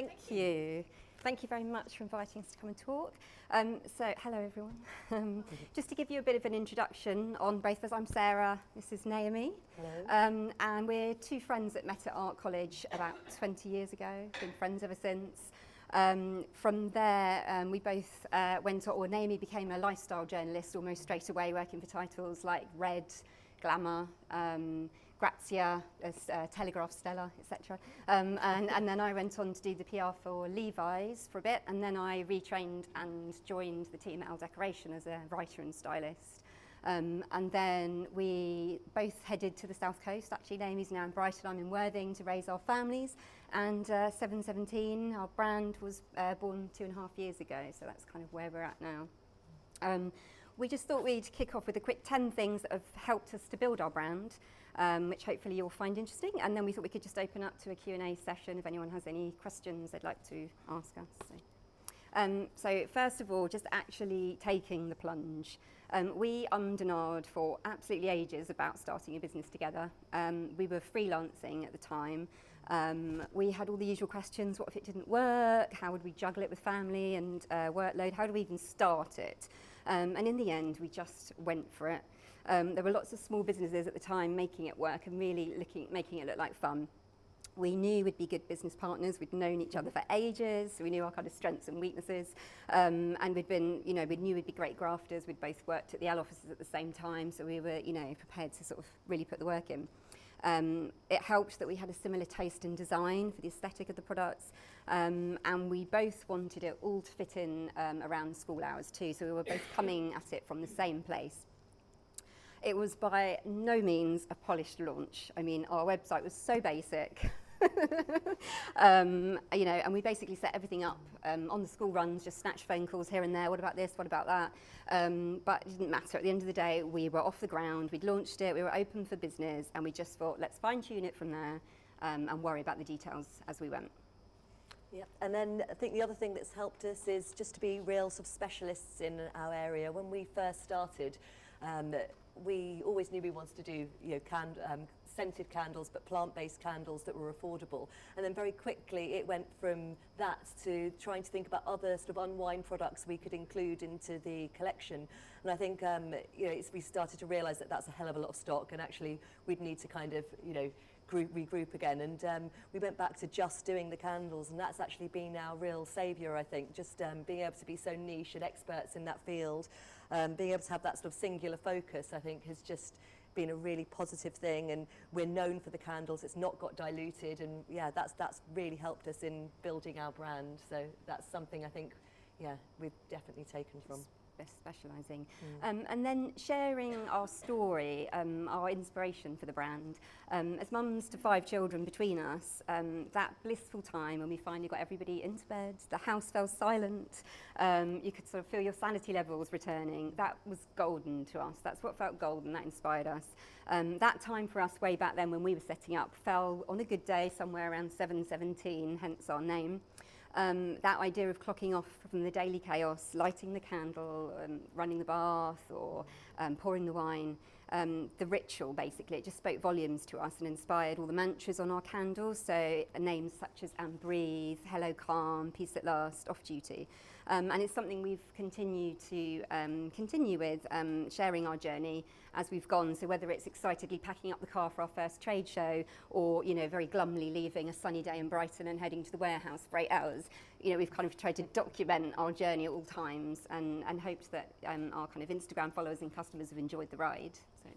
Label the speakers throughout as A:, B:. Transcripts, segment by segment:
A: Thank you. Thank you very much for inviting us to come and talk. So, hello everyone. Just to give you a bit of an introduction on both of us, I'm Sarah, this is Naomi.
B: Hello.
A: And we're two friends that met at Art College about 20 years ago, been friends ever since. From there, we both went on, or Naomi became a lifestyle journalist almost straight away, working for titles like Red, Glamour, Grazia, Telegraph, Stella, etc. And then I went on to do the PR for Levi's for a bit, and then I retrained and joined the team at Elle Decoration as a writer and stylist. And then we both headed to the South Coast. Actually, Naomi's now in Brighton, I'm in Worthing to raise our families. And 717, our brand, was born 2.5 years ago, so that's kind of where we're at now. We just thought we'd kick off with a quick 10 things that have helped us to build our brand, which hopefully you'll find interesting. And then we thought we could just open up to a Q&A session if anyone has any questions they'd like to ask us. So first of all, just actually taking the plunge. We ummed and ahed for absolutely ages about starting a business together. We were freelancing at the time. We had all the usual questions: what if it didn't work? How would we juggle it with family and workload? How do we even start it? And in the end, we just went for it. There were lots of small businesses at the time making it work and really making it look like fun. We knew we'd be good business partners. We'd known each other for ages. So we knew our kind of strengths and weaknesses. And we knew we'd be great grafters. We'd both worked at the Elle offices at the same time. So we were, prepared to sort of really put the work in. It helped that we had a similar taste in design for the aesthetic of the products. And we both wanted it all to fit in around school hours too. So we were both coming at it from the same place. It was by no means a polished launch. I mean, our website was so basic. And we basically set everything up on the school runs, just snatch phone calls here and there. What about this? What about that? But it didn't matter. At the end of the day, we were off the ground. We'd launched it. We were open for business, and we just thought, let's fine tune it from there and worry about the details as we went.
B: Yep. And then I think the other thing that's helped us is just to be real sort of specialists in our area. When we first started, we always knew we wanted to do scented candles, but plant-based candles that were affordable. And then very quickly it went from that to trying to think about other sort of unwind products we could include into the collection. And I think we started to realise that that's a hell of a lot of stock, and actually we'd need to kind of regroup again. And we went back to just doing the candles, and that's actually been our real saviour, I think. Just being able to be so niche and experts in that field, being able to have that sort of singular focus, I think, has just been a really positive thing. And we're known for the candles. It's not got diluted, and yeah, that's really helped us in building our brand. So that's something I think, we've definitely taken from.
A: Specialising. And then sharing our story, our inspiration for the brand. As mums to 5 children between us, that blissful time when we finally got everybody into bed, the house fell silent, you could sort of feel your sanity levels returning, that was golden to us. That's what felt golden, that inspired us. That time for us way back then when we were setting up fell on a good day somewhere around 7:17, hence our name. That idea of clocking off from the daily chaos, lighting the candle, running the bath, or pouring the wine, the ritual basically, it just spoke volumes to us and inspired all the mantras on our candles. So names such as and breathe, hello calm, peace at last, off duty. And it's something we've continued to continue with, sharing our journey as we've gone. So whether it's excitedly packing up the car for our first trade show, or very glumly leaving a sunny day in Brighton and heading to the warehouse for 8 hours, we've kind of tried to document our journey at all times, and hoped that our kind of Instagram followers and customers have enjoyed the ride. So.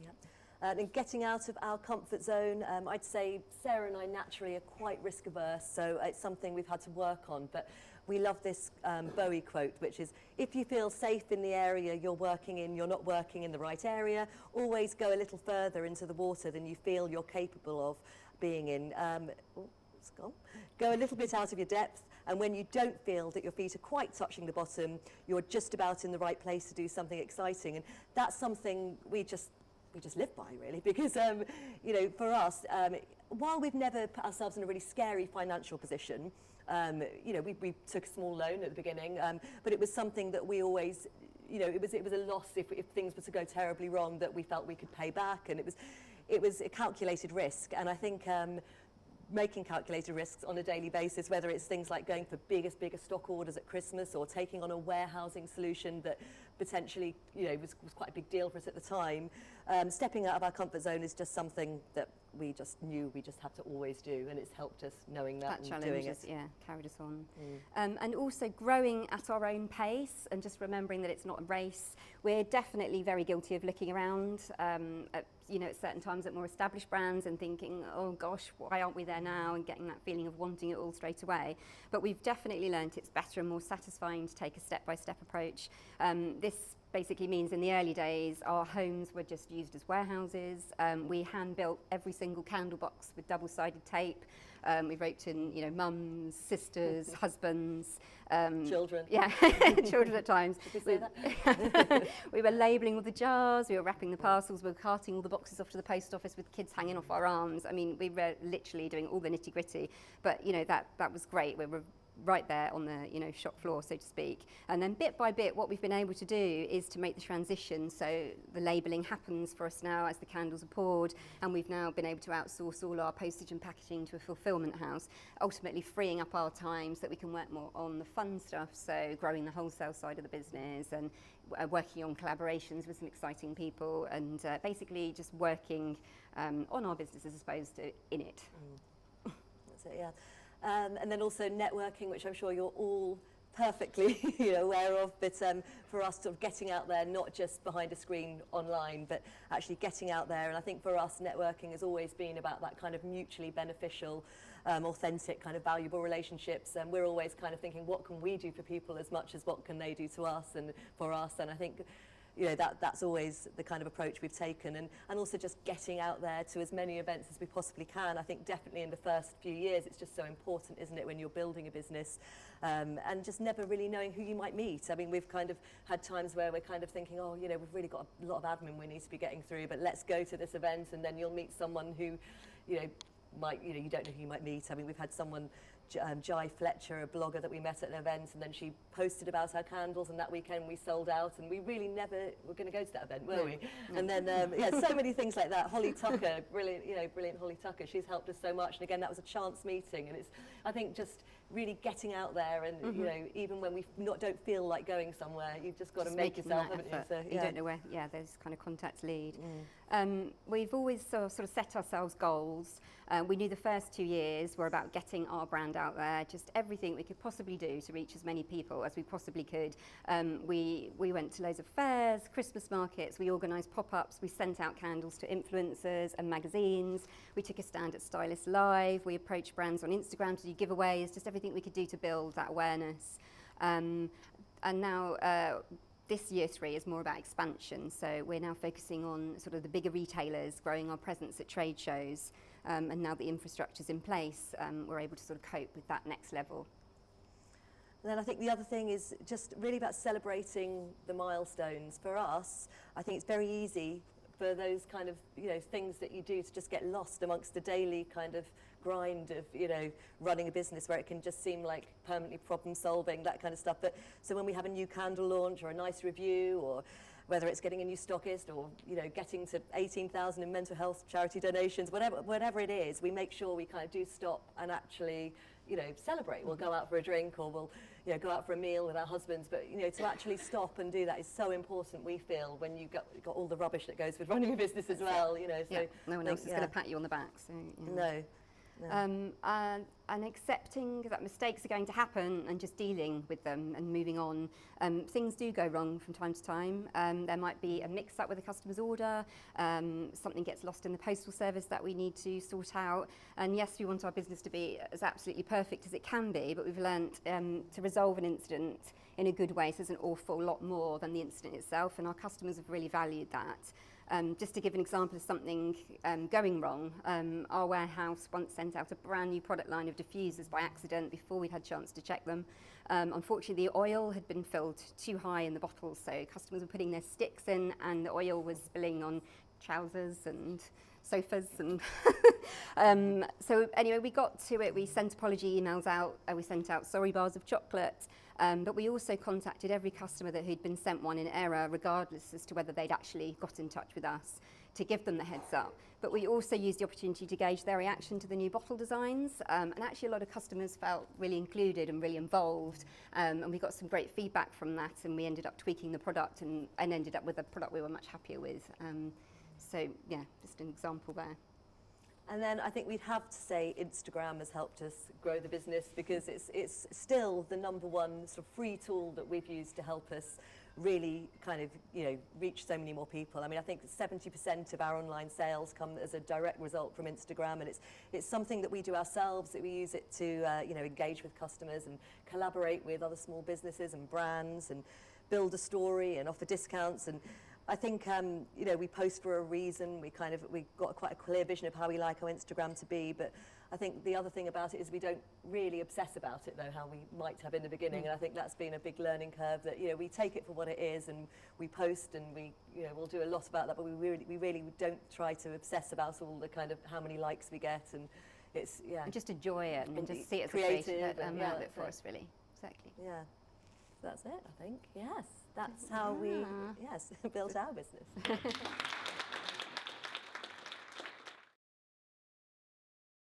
B: Yeah. And getting out of our comfort zone, I'd say Sarah and I naturally are quite risk averse, so it's something we've had to work on. But we love this Bowie quote, which is, if you feel safe in the area you're working in, you're not working in the right area. Always go a little further into the water than you feel you're capable of being in. It's gone. Go a little bit out of your depth, and when you don't feel that your feet are quite touching the bottom, you're just about in the right place to do something exciting. And that's something we just live by, really, because for us, while we've never put ourselves in a really scary financial position, we took a small loan at the beginning, but it was something that we always, it was a loss if things were to go terribly wrong that we felt we could pay back, and it was a calculated risk. And I think making calculated risks on a daily basis, whether it's things like going for bigger stock orders at Christmas, or taking on a warehousing solution that potentially, was quite a big deal for us at the time. Stepping out of our comfort zone is just something that we just knew we just had to always do, and it's helped us knowing that and doing it.
A: Carried us on. And also growing at our own pace, and just remembering that it's not a race. We're definitely very guilty of looking around at certain times at more established brands and thinking, oh gosh, why aren't we there now, and getting that feeling of wanting it all straight away. But we've definitely learnt it's better and more satisfying to take a step-by-step approach. This basically means in the early days our homes were just used as warehouses. We hand built every single candle box with double-sided tape. We roped in mums, sisters, husbands,
B: children.
A: Yeah, children at times.
B: Did we say that?
A: We were labelling all the jars, we were wrapping the parcels, we were carting all the boxes off to the post office with kids hanging off our arms. I mean, we were literally doing all the nitty-gritty, but that was great. We were right there on the shop floor, so to speak. And then bit by bit, what we've been able to do is to make the transition so the labelling happens for us now as the candles are poured, and we've now been able to outsource all our postage and packaging to a fulfilment house, ultimately freeing up our time so that we can work more on the fun stuff, so growing the wholesale side of the business and working on collaborations with some exciting people, and basically just working on our business as opposed to in it.
B: That's it, yeah. And then also networking, which I'm sure you're all perfectly aware of, but for us sort of getting out there, not just behind a screen online, but actually getting out there. And I think for us, networking has always been about that kind of mutually beneficial, authentic kind of valuable relationships. And we're always kind of thinking, what can we do for people as much as what can they do to us and for us? And I think that's always the kind of approach we've taken, and also just getting out there to as many events as we possibly can. I think definitely in the first few years it's just so important, isn't it, when you're building a business, and just never really knowing who you might meet. I mean, we've kind of had times where we're kind of thinking, oh, we've really got a lot of admin we need to be getting through, but let's go to this event, and then you'll meet someone who, might, you don't know who you might meet. I mean, we've had someone, Jai Fletcher, a blogger that we met at an event, and then she posted about our candles, and that weekend we sold out, and we really never were going to go to that event, were we? And then so many things like that. Holly Tucker, brilliant Holly Tucker, she's helped us so much, and again that was a chance meeting, and it's, I think, just really getting out there, and even when we don't feel like going somewhere, you've just got to make yourself, haven't you? So,
A: you don't know where those kind of contacts lead. We've always sort of set ourselves goals. We knew the first 2 years were about getting our brand out there, just everything we could possibly do to reach as many people as we possibly could. We went to loads of fairs, Christmas markets, we organised pop-ups, we sent out candles to influencers and magazines, we took a stand at Stylist Live, we approached brands on Instagram to do giveaways, just everything we could do to build that awareness. And now this year 3 is more about expansion, so we're now focusing on sort of the bigger retailers, growing our presence at trade shows, and now the infrastructure's in place, we're able to sort of cope with that next level.
B: And then I think the other thing is just really about celebrating the milestones. For us, I think it's very easy for those kind of things that you do to just get lost amongst the daily kind of grind of running a business, where it can just seem like permanently problem solving, that kind of stuff. But so when we have a new candle launch or a nice review, or whether it's getting a new stockist, or getting to 18,000 in mental health charity donations, whatever it is, we make sure we kind of do stop and actually celebrate. We'll go out for a drink, or we'll go out for a meal with our husbands, but to actually stop and do that is so important, we feel, when you've got all the rubbish that goes with running a business as well. So
A: no one else is going to pat you on the back. So
B: no.
A: And accepting that mistakes are going to happen and just dealing with them and moving on. Things do go wrong from time to time. There might be a mix-up with a customer's order, something gets lost in the postal service that we need to sort out. And yes, we want our business to be as absolutely perfect as it can be, but we've learnt to resolve an incident in a good way. So there's an awful lot more than the incident itself, and our customers have really valued that. Just to give an example of something going wrong, our warehouse once sent out a brand new product line of diffusers by accident before we'd had a chance to check them. Unfortunately, the oil had been filled too high in the bottles, so customers were putting their sticks in and the oil was spilling on trousers and sofas. And so anyway, we got to it, we sent apology emails out, we sent out sorry bars of chocolate, But we also contacted every customer who'd been sent one in error, regardless as to whether they'd actually got in touch with us, to give them the heads up. But we also used the opportunity to gauge their reaction to the new bottle designs. And actually a lot of customers felt really included and really involved. And we got some great feedback from that, and we ended up tweaking the product and ended up with a product we were much happier with. So yeah, just an example there.
B: And then I think we'd have to say Instagram has helped us grow the business, because it's still the number one sort of free tool that we've used to help us really kind of, reach so many more people. I mean, I think 70% of our online sales come as a direct result from Instagram, and it's something that we do ourselves, that we use it to, engage with customers and collaborate with other small businesses and brands and build a story and offer discounts. And I think, we post for a reason. We got quite a clear vision of how we like our Instagram to be, but I think the other thing about it is we don't really obsess about it, though, how we might have in the beginning. And I think that's been a big learning curve, that, we take it for what it is, and we post, and we'll do a lot about that, but we really don't try to obsess about all the kind of how many likes we get, and it's,
A: And just enjoy it and just see it as
B: creative,
A: a creative
B: and
A: bit for us, really. Exactly.
B: Yeah. That's it, I think. Yes, that's how we built our business.